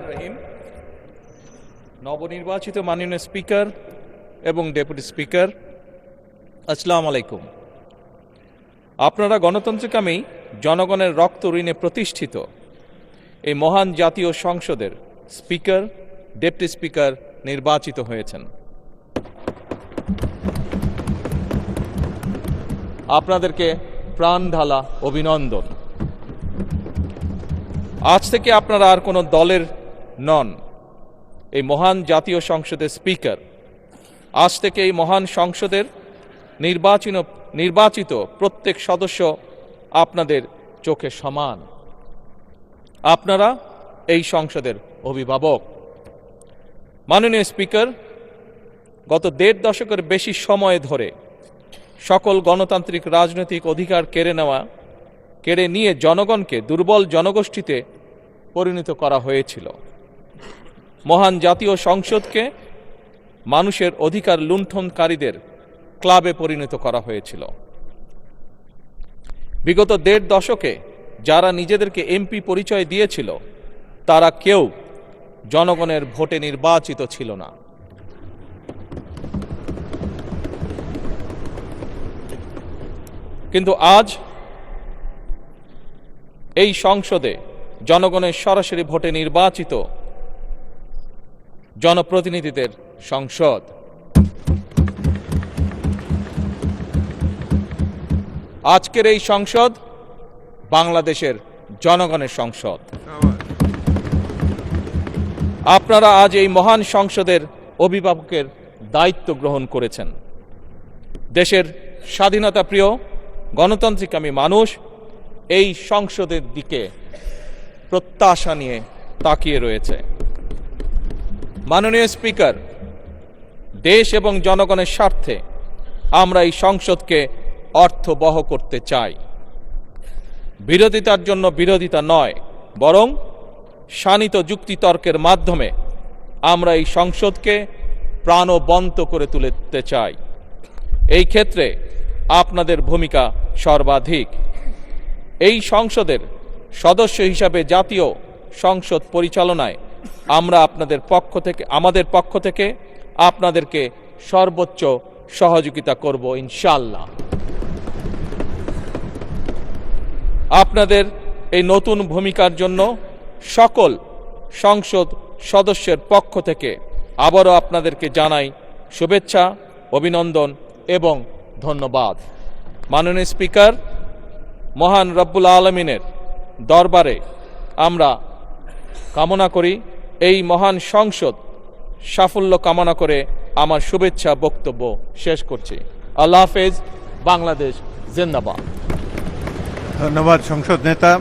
রহিম। নবনির্বাচিত মাননীয় স্পিকার এবং ডেপুটি স্পিকার, আসসালামু আলাইকুম। আপনারা গণতন্ত্রকামী জনগণের রক্ত ঋণে প্রতিষ্ঠিত এই মহান জাতীয় সংসদের স্পিকার, ডেপুটি স্পিকার নির্বাচিত হয়েছেন। আপনাদেরকে প্রাণ ঢালা অভিনন্দন। আজ থেকে আপনারা আর কোনো দলের নন, এই মহান জাতীয় সংসদের স্পিকার। আজ থেকে এই মহান সংসদের নির্বাচিত প্রত্যেক সদস্য আপনাদের চোখে সমান। আপনারা এই সংসদের অভিভাবক। মাননীয় স্পিকার, গত ১.৫ দশকের বেশি সময় ধরে সকল গণতান্ত্রিক রাজনৈতিক অধিকার কেড়ে নিয়ে জনগণকে দুর্বল জনগোষ্ঠীতে পরিণত করা হয়েছিল। মহান জাতীয় সংসদকে মানুষের অধিকার লুণ্ঠনকারীদের ক্লাবে পরিণত করা হয়েছিল। বিগত ১.৫ দশকে যারা নিজেদেরকে এমপি পরিচয় দিয়েছিল তারা কেউ জনগণের ভোটে নির্বাচিত ছিল না। কিন্তু আজ এই সংসদে জনগণের সরাসরি ভোটে নির্বাচিত জনপ্রতিনিধিদের সংসদ। আজকের এই সংসদ বাংলাদেশের জনগণের সংসদ। আপনারা আজ এই মহান সংসদের অভিভাবকের দায়িত্ব গ্রহণ করেছেন। দেশের স্বাধীনতা প্রিয় গণতান্ত্রিকামী মানুষ এই সংসদের দিকে প্রত্যাশা নিয়ে তাকিয়ে রয়েছে। মাননীয় স্পিকার, দেশ এবং জনগণের স্বার্থে আমরা এই সংসদকে অর্থবহ করতে চাই। বিরোধিতার জন্য বিরোধিতা নয়, বরং শানিত যুক্তিতর্কের মাধ্যমে আমরা এই সংসদকে প্রাণবন্ত করে তুলতে চাই। এই ক্ষেত্রে আপনাদের ভূমিকা সর্বাধিক। এই সংসদের সদস্য হিসাবে জাতীয় সংসদ পরিচালনায় আমরা আমাদের পক্ষ থেকে আপনাদেরকে সর্বোচ্চ সহযোগিতা করব ইনশাআল্লাহ। আপনাদের এই নতুন ভূমিকার জন্য সকল সংসদ সদস্যের পক্ষ থেকে আবারও আপনাদেরকে জানাই শুভেচ্ছা, অভিনন্দন এবং ধন্যবাদ। মাননীয় স্পিকার, মহান রব্বুল আলমিনের দরবারে আমরা কামনা করি এই মহান সংসদ সাফল্য কামনা করে আমার শুভেচ্ছা বক্তব্য শেষ করছি। আল্লাহ হাফেজ। বাংলাদেশ জিন্দাবাদ। ধন্যবাদ সংসদ নেতা।